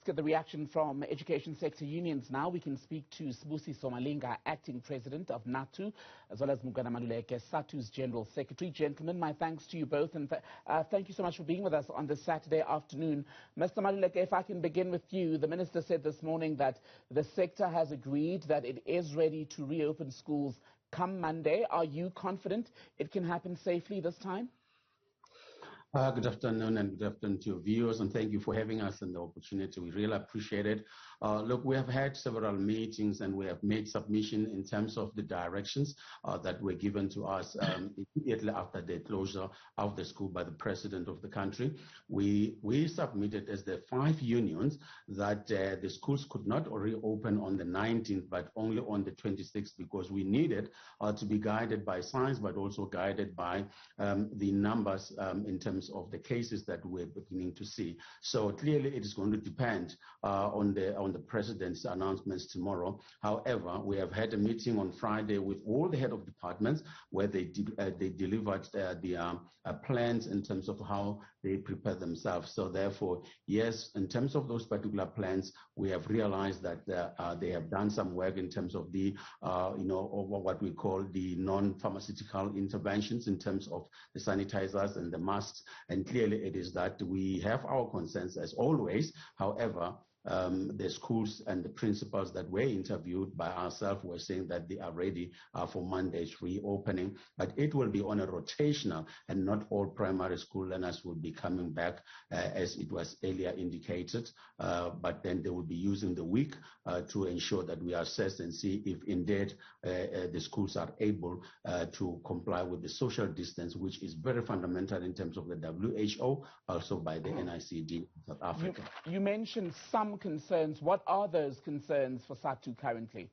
Get the reaction from education sector unions now. We can speak to Sibusiso Malinga, acting president of NATU, as well as Mugwena Maluleke, Sadtu's General Secretary. Gentlemen, my thanks to you both, and thank you so much for being with us on this Saturday afternoon. Mr. Maluleke, if I can begin with you, the minister said this morning that the sector has agreed that it is ready to reopen schools come Monday. Are you confident it can happen safely this time? Good afternoon and good afternoon to your viewers, and thank you for having us and the opportunity. We really appreciate it. Look, we have had several meetings and we have made submission in terms of the directions that were given to us immediately after the closure of the school by the president of the country. We submitted as the 5 unions that the schools could not reopen on the 19th but only on the 26th, because we needed to be guided by science but also guided by the numbers in terms of the cases that we're beginning to see. So clearly it is going to depend on the president's announcements tomorrow. However, we have had a meeting on Friday with all the head of departments where they delivered the plans in terms of how they prepare themselves. So therefore, yes, in terms of those particular plans, we have realized that they have done some work in terms of the what we call the non-pharmaceutical interventions in terms of the sanitizers and the masks. And clearly it is that we have our concerns as always. However, the schools and the principals that were interviewed by ourselves were saying that they are ready for Monday's reopening, but it will be on a rotational and not all primary school learners will be coming back as it was earlier indicated, but then they will be using the week to ensure that we assess and see if indeed the schools are able to comply with the social distance, which is very fundamental in terms of the WHO, also by the NICD in South Africa. You mentioned some concerns. What are those concerns for Sadtu currently?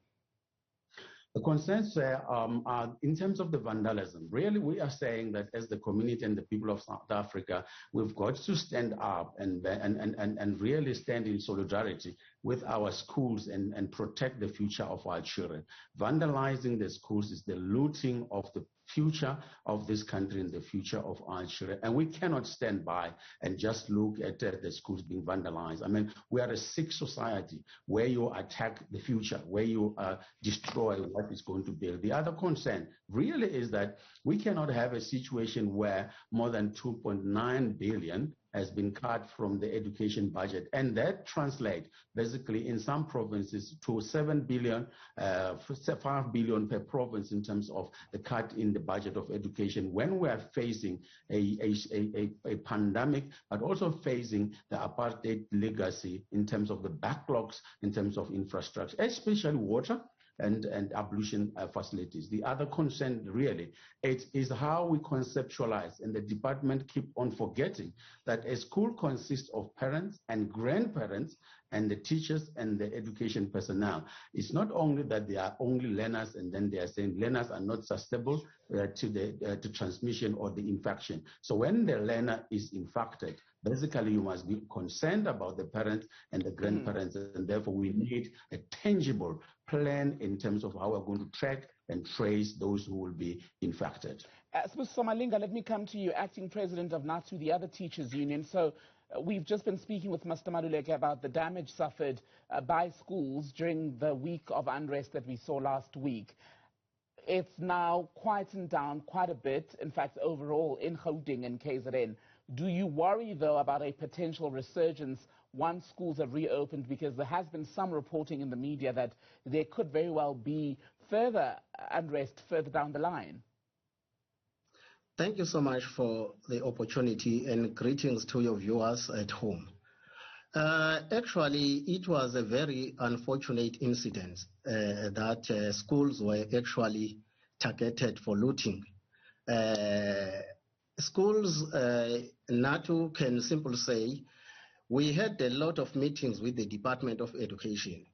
The concerns are in terms of the vandalism. Really, we are saying that as the community and the people of South Africa, we've got to stand up and really stand in solidarity with our schools and protect the future of our children. Vandalizing the schools is the looting of the future of this country and the future of our children. And we cannot stand by and just look at the schools being vandalized. I mean, we are a sick society where you attack the future, where you destroy what is going to build. The other concern really is that we cannot have a situation where more than 2.9 billion has been cut from the education budget, and that translates basically in some provinces to 7 billion, 5 billion per province in terms of the cut in the budget of education when we are facing a pandemic, but also facing the apartheid legacy in terms of the backlogs, in terms of infrastructure, especially water and ablution facilities. The other concern really is how we conceptualize, and the department keep on forgetting that a school consists of parents and grandparents and the teachers and the education personnel. It's not only that they are only learners and then they are saying learners are not susceptible to transmission or the infection. So when the learner is infected, basically you must be concerned about the parents and the grandparents, and therefore we need a tangible plan in terms of how we're going to track and trace those who will be infected. So Malinga, let me come to you, acting president of NATU, the other teachers union. So we've just been speaking with Mr. Maluleke about the damage suffered by schools during the week of unrest that we saw last week. It's now quietened down quite a bit, in fact, overall in Gauteng and KZN. Do you worry, though, about a potential resurgence once schools have reopened? Because there has been some reporting in the media that there could very well be further unrest further down the line. Thank you so much for the opportunity, and greetings to your viewers at home. Actually, it was a very unfortunate incident that schools were actually targeted for looting. Schools, NATU can simply say, we had a lot of meetings with the Department of Education,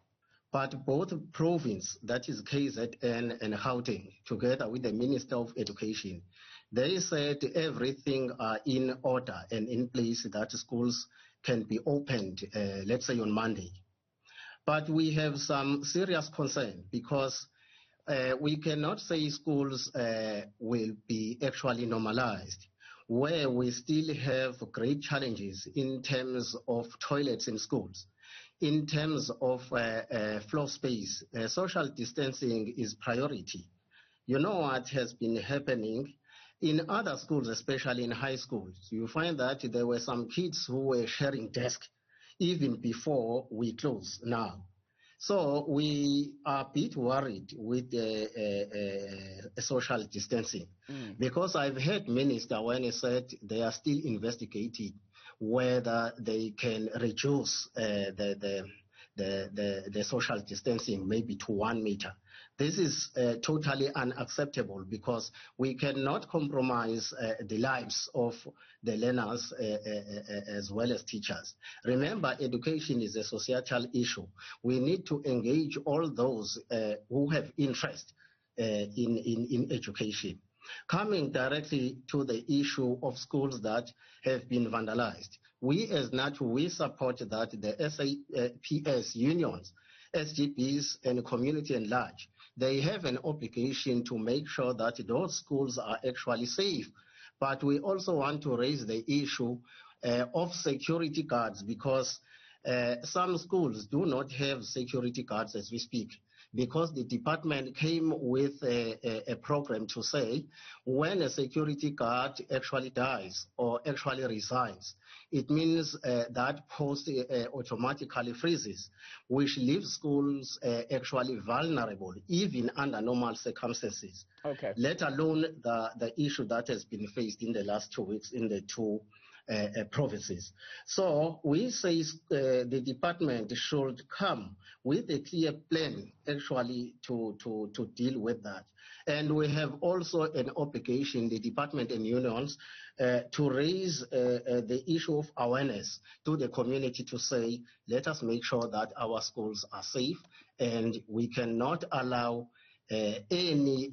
but both province, that is KZN and Gauteng, together with the Minister of Education, they said everything are in order and in place that schools can be opened, let's say on Monday. But we have some serious concern because we cannot say schools will be actually normalized, where we still have great challenges in terms of toilets in schools. in terms of floor space, social distancing is priority. You know what has been happening in other schools, especially in high schools. You find that there were some kids who were sharing desks even before we close now. So we are a bit worried with social distancing because I've heard Minister when he said they are still investigating whether they can reduce the social distancing maybe to 1 meter. This is totally unacceptable because we cannot compromise the lives of the learners as well as teachers. Remember, education is a societal issue. We need to engage all those who have interest in education. Coming directly to the issue of schools that have been vandalized, we as NATU, we support that the SAPS unions, SGBs and community at large, they have an obligation to make sure that those schools are actually safe. But we also want to raise the issue of security guards because some schools do not have security guards as we speak, because the department came with a program to say when a security guard actually dies or actually resigns, it means that post automatically freezes, which leaves schools actually vulnerable even under normal circumstances. Okay. Let alone the issue that has been faced in the last 2 weeks in the two provinces. So we say the department should come with a clear plan actually to deal with that. And we have also an obligation, the department and unions, to raise the issue of awareness to the community to say, let us make sure that our schools are safe and we cannot allow any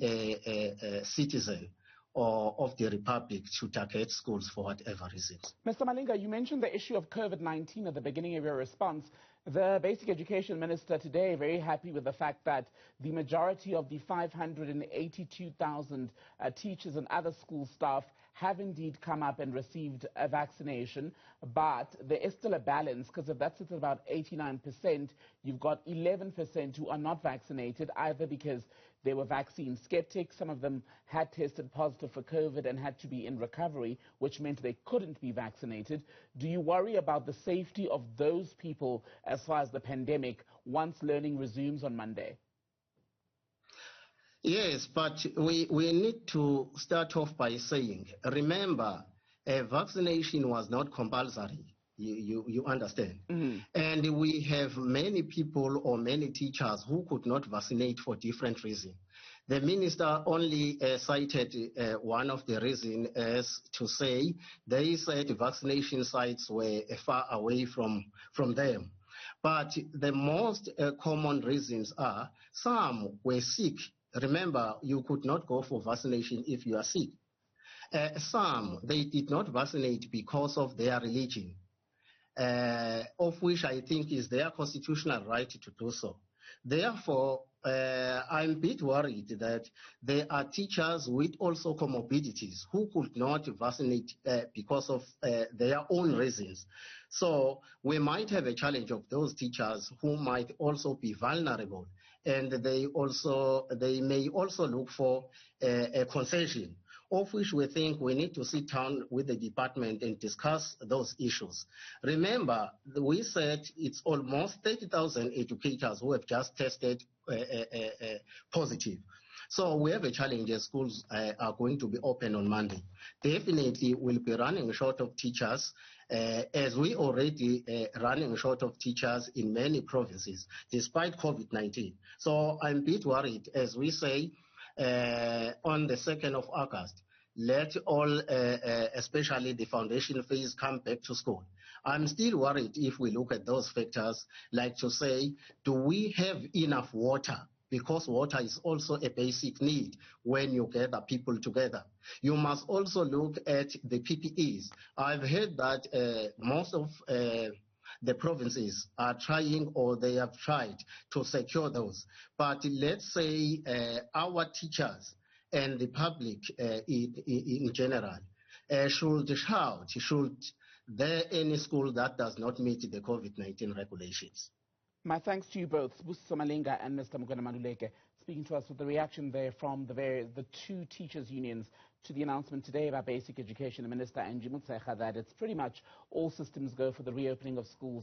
citizen or of the Republic to target schools for whatever reasons. Mr. Malinga, you mentioned the issue of COVID-19 at the beginning of your response. The Basic Education Minister today very happy with the fact that the majority of the 582,000 teachers and other school staff have indeed come up and received a vaccination, but there is still a balance because if that's at about 89%, you've got 11% who are not vaccinated, either because they were vaccine skeptics, some of them had tested positive for COVID and had to be in recovery, which meant they couldn't be vaccinated. Do you worry about the safety of those people as far as the pandemic once learning resumes on Monday? Yes, but we need to start off by saying, remember, vaccination was not compulsory. You understand? Mm-hmm. And we have many people or many teachers who could not vaccinate for different reasons. The minister only cited one of the reasons as to say they said vaccination sites were far away from them. But the most common reasons are some were sick. Remember, you could not go for vaccination if you are sick. Some, they did not vaccinate because of their religion. Of which I think is their constitutional right to do so. Therefore, I'm a bit worried that there are teachers with also comorbidities who could not vaccinate because of their own reasons. So we might have a challenge of those teachers who might also be vulnerable, and they may also look for a concession, of which we think we need to sit down with the department and discuss those issues. Remember, we said it's almost 30,000 educators who have just tested positive. So we have a challenge as schools are going to be open on Monday. Definitely we'll be running short of teachers, as we already running short of teachers in many provinces, despite COVID-19. So I'm a bit worried, as we say, on the 2nd of August, let all, especially the foundation phase, come back to school. I'm still worried if we look at those factors, like to say, do we have enough water? Because water is also a basic need when you gather people together. You must also look at the PPEs. I've heard that most of the provinces are trying, or they have tried to secure those. But let's say our teachers and the public in general should shout, should there any school that does not meet the COVID-19 regulations. My thanks to you both, Sibusiso Malinga and Mr. Mugwena Maluleke, speaking to us with the reaction there from the two teachers' unions to the announcement today by Basic Education Minister Angie Motshekga that it's pretty much all systems go for the reopening of schools.